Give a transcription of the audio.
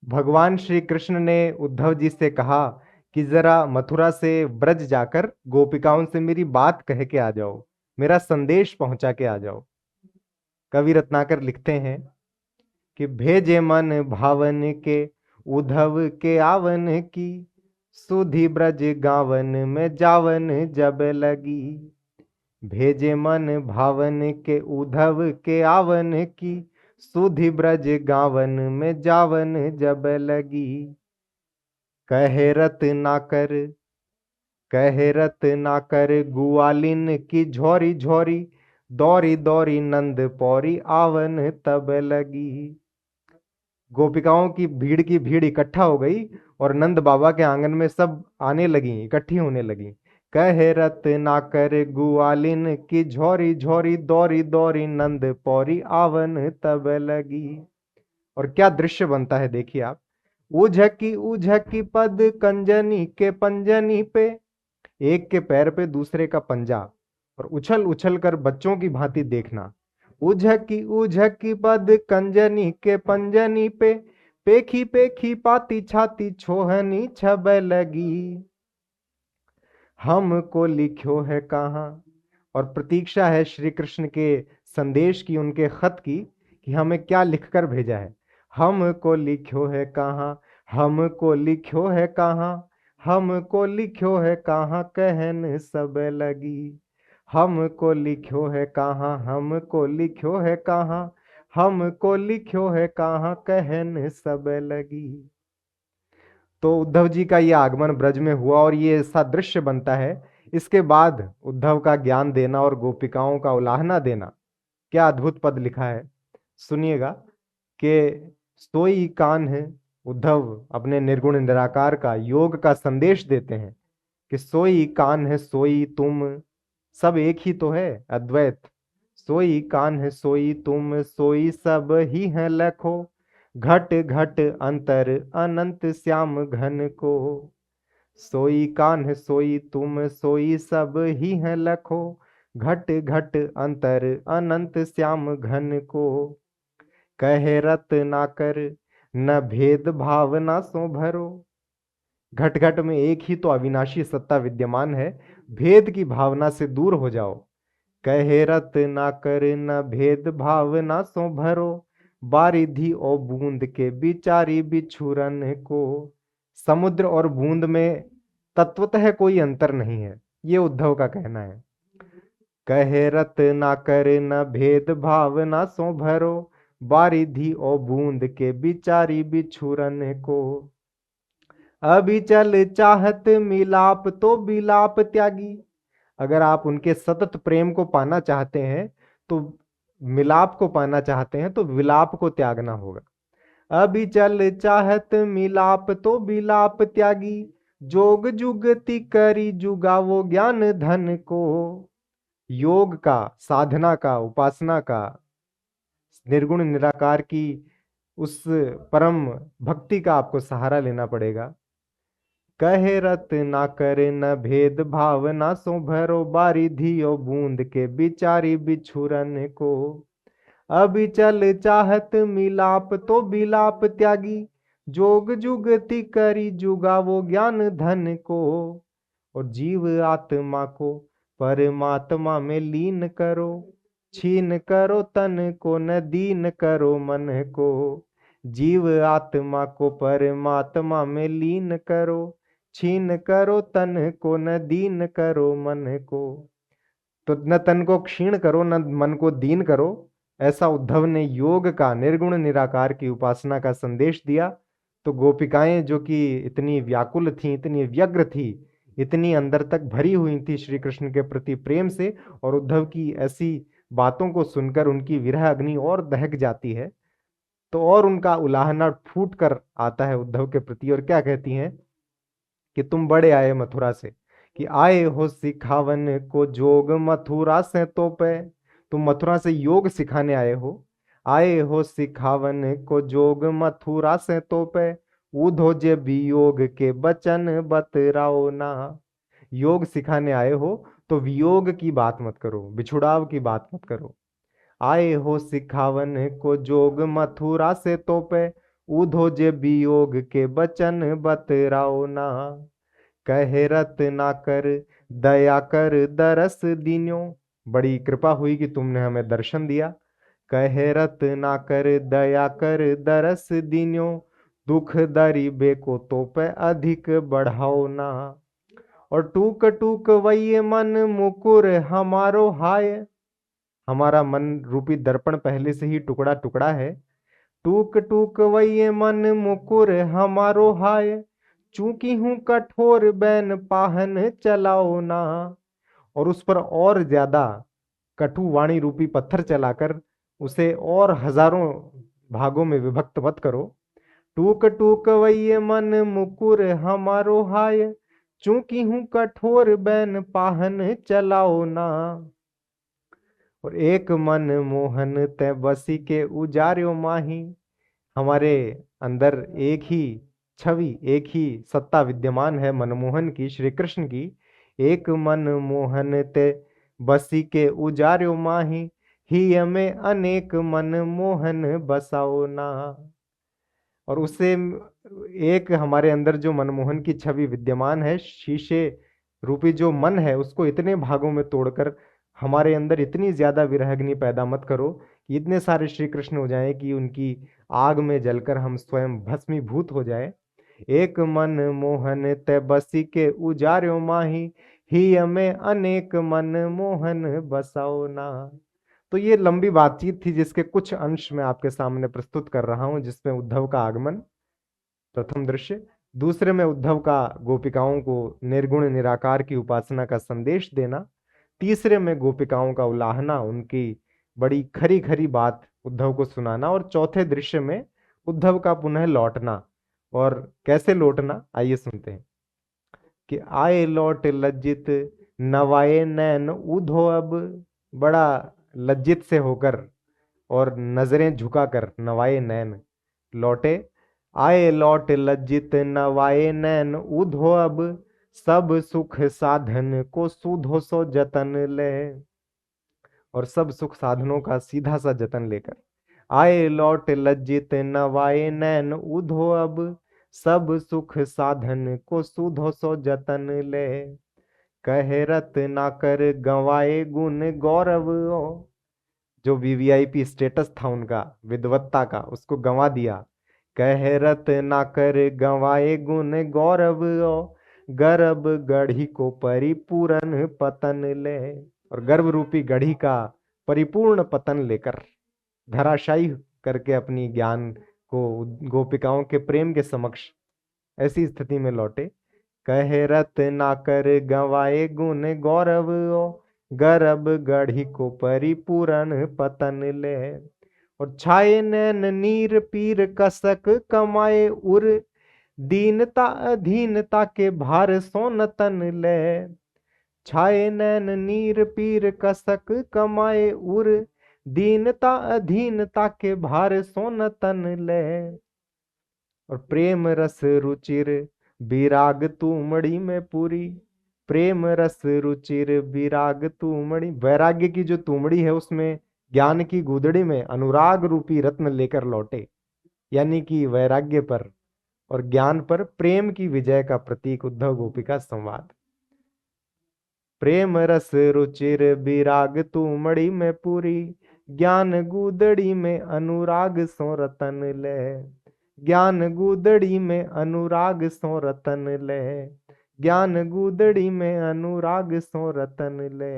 भगवान श्री कृष्ण ने उद्धव जी से कहा कि जरा मथुरा से ब्रज जाकर गोपिकाओं से मेरी बात कह के आ जाओ, मेरा संदेश पहुंचा के आ जाओ। कवि रत्नाकर लिखते हैं कि भेजे मन भावन के उद्धव के आवन की, सुधि ब्रज गावन में जावन जब लगी। भेजे मन भावन के उद्धव के आवन की, सुधि ब्रज गावन में जावन जब लगी। कहे रत ना कर, कहे रत ना कर गुआलिन की झोरी झोरी, दौरी दौरी नंद पौरी आवन तब लगी। गोपिकाओं की भीड़ इकट्ठा हो गई और नंद बाबा के आंगन में सब आने लगी, इकट्ठी होने लगी। कहे रत ना कर गुआलिन की झोरी झोरी, दौरी दौरी नंद पौरी आवन तब लगी। और क्या दृश्य बनता है देखिए आप। उझकी उझकी पद कंजनी के पंजनी पे, एक के पैर पे दूसरे का पंजा, और उछल उछल कर बच्चों की भांति देखना। उझकी उझकी पद कंजनी के पंजनी पे, पेखी पेखी पाती छाती छोहनी छब लगी। हमको लिखो है कहाँ, और प्रतीक्षा है श्री कृष्ण के संदेश की, उनके खत की, कि हमें क्या लिखकर भेजा है। हमको लिखो है कहाँ, हमको लिखो है कहाँ, हमको लिखो है कहाँ कहन सब लगी। हमको लिखो है कहाँ, हमको लिखो है कहाँ, हमको लिखो है कहाँ कहन सब लगी। तो उद्धव जी का ये आगमन ब्रज में हुआ और ये ऐसा दृश्य बनता है। इसके बाद उद्धव का ज्ञान देना और गोपिकाओं का उलाहना देना, क्या अद्भुत पद लिखा है, सुनिएगा। कि सोई कान है, उद्धव अपने निर्गुण निराकार का योग का संदेश देते हैं कि सोई कान है सोई तुम, सब एक ही तो है, अद्वैत। सोई कान है सोई तुम, सोई सब ही है लखो, घट घट अंतर अनंत श्याम घन को। सोई कान है सोई तुम, सोई सब ही है लखो, घट घट अंतर अनंत श्याम घन को। कहे रत ना कर न भेद भावना सो भरो, घट घट में एक ही तो अविनाशी सत्ता विद्यमान है, भेद की भावना से दूर हो जाओ। कहे रत ना कर न भेद भावना सो भरो, बारिधि और बूंद के बिचारी बिछुरन को। समुद्र और बूंद में तत्वतः कोई अंतर नहीं है, ये उद्धव का कहना है। कहे रत ना कर न भेद भावना सो भरो, बारिधि और बूंद के बिचारी बिछुरन को। अभी चल चाहत मिलाप तो बिलाप त्यागी, अगर आप उनके सतत प्रेम को पाना चाहते हैं, तो मिलाप को पाना चाहते हैं, तो विलाप को त्यागना होगा। अभी चल चाहत मिलाप तो बिलाप त्यागी, जोग जुगति करी जुगावो ज्ञान धन को। योग का, साधना का, उपासना का, निर्गुण निराकार की उस परम भक्ति का आपको सहारा लेना पड़ेगा। कहे रत ना करे न भेद भावना सो भरो, बारिधियो बूंद के बिचारी बिछुरन को। अभी चल चाहत मिलाप तो बिलाप त्यागी, जोग जुगति करी जुगावो ज्ञान धन को। और जीव आत्मा को परमात्मा में लीन करो, छीन करो तन को न दीन करो मन को। जीव आत्मा को परमात्मा में लीन करो, छीन करो तन को न दीन करो मन को। तो न तन को क्षीण करो न मन को दीन करो, ऐसा उद्धव ने योग का, निर्गुण निराकार की उपासना का संदेश दिया। तो गोपिकाएं जो कि इतनी व्याकुल थीं, इतनी व्यग्र थी, इतनी अंदर तक भरी हुई थी श्री कृष्ण के प्रति प्रेम से, और उद्धव की ऐसी बातों को सुनकर उनकी विरह अग्नि और दहक जाती है। तो और उनका उलाहना फूट कर आता है उद्धव के प्रति, और क्या कहती हैं कि तुम बड़े आए मथुरा से, कि आए हो सिखावन को जोग मथुरा से तो पे। तुम मथुरा से योग सिखाने आए हो, आए हो सिखावन को जोग मथुरा से तो पे। ऊधो जे वियोग के बचन बतराओ ना। योग सिखाने आए हो तो वियोग की बात मत करो, बिछुड़ाव की बात मत करो। आए हो सिखावन को जोग मथुरा से तो पे, ऊधो जे वियोग के बचन बतराओ ना। कहे रत्ना कर दया कर दरस दीन्यो, बड़ी कृपा हुई कि तुमने हमें दर्शन दिया। कहे रत्ना कर दया कर दरस दीन्यो, दुख दरी बेको तो पे अधिक बढ़ाओ ना। और टूक टूक वही मन मुकुर हमारो हाय, हमारा मन रूपी दर्पण पहले से ही टुकड़ा टुकड़ा है। टूक टूक वही मन मुकुर हमारो हाय, चूंकि हूं कठोर बैन पाहन चलाओ ना। और उस पर और ज्यादा कटु वाणी रूपी पत्थर चलाकर उसे और हजारों भागों में विभक्त मत करो। टूक टूक वही मन मुकुर हमारो हाय, चूंकि हूं कठोर बैन पाहन चलाओ ना। और एक मन मोहन तै बसी के उजार्यो माही, हमारे अंदर एक ही छवि, एक ही सत्ता विद्यमान है मनमोहन की, श्री कृष्ण की। एक मन मोहन ते बसी के उजार्यो माही, ही में अनेक मन मोहन बसाओ ना। और उससे एक हमारे अंदर जो मनमोहन की छवि विद्यमान है, शीशे रूपी जो मन है, उसको इतने भागों में तोड़कर हमारे अंदर इतनी ज्यादा विरहग्नि पैदा मत करो कि इतने सारे श्री कृष्ण हो जाएं कि उनकी आग में जलकर हम स्वयं भस्मीभूत हो जाए। एक मन मोहन ते बसी के उजार्यो माही, ही में अनेक मन मोहन बसाओ ना। तो ये लंबी बातचीत थी जिसके कुछ अंश मैं आपके सामने प्रस्तुत कर रहा हूं, जिसमें उद्धव का आगमन प्रथम दृश्य, दूसरे में उद्धव का गोपिकाओं को निर्गुण निराकार की उपासना का संदेश देना, तीसरे में गोपिकाओं का उलाहना, उनकी बड़ी खरी खरी बात उद्धव को सुनाना, और चौथे दृश्य में उद्धव का पुनः लौटना। और कैसे लौटना, आइए सुनते हैं कि आए लौट लज्जित नवाए नैन उधो अब, बड़ा लज्जित से होकर और नजरें झुकाकर नवाए नैन लौटे। आए लौट लज्जित नवाए नैन उधो अब, सब सुख साधन को सूधो सो जतन ले। और सब सुख साधनों का सीधा सा जतन लेकर आए लौट लज्जित नवाए नैन उधो अब, सब सुख साधन को सूधो सो जतन ले। कहे रत्ना कर गंवाए गुण गौरव, जो वीवीआईपी स्टेटस था उनका विद्वत्ता का, उसको गंवा दिया। कह रत्ना कर गंवाए गुण गौरव, गर्भ गढ़ी को परिपूर्ण पतन ले। और गर्भ रूपी गढ़ी का परिपूर्ण पतन लेकर धराशायी करके अपनी ज्ञान को गोपिकाओं के प्रेम के समक्ष ऐसी स्थिति में लौटे। कहे रत्ना कर गंवाए गुण गौरव, गर्भ गढ़ी को परिपूर्ण पतन ले। और छाए नैन नीर पीर कसक कमाए उर, दीनता अधीनता के भार सोन तन ले। छाए नैन नीर पीर कसक कमाए उर, दीनता अधीनता के भार सोन तन ले। और प्रेम रस रुचिर विराग तूमड़ी में पूरी, प्रेम रस रुचिर विराग तूमड़ी, वैराग्य की जो तूमड़ी है उसमें ज्ञान की गुदड़ी में अनुराग रूपी रत्न लेकर लौटे। यानी कि वैराग्य पर और ज्ञान पर प्रेम की विजय का प्रतीक उद्धव गोपिका संवाद। प्रेम रस रुचिर विराग तूमड़ी में पूरी, ज्ञान गुदड़ी में अनुराग सो रतन ले। ज्ञान गुदड़ी में अनुराग सो रतन ले, ज्ञान गुदड़ी में अनुराग सो रतन ले।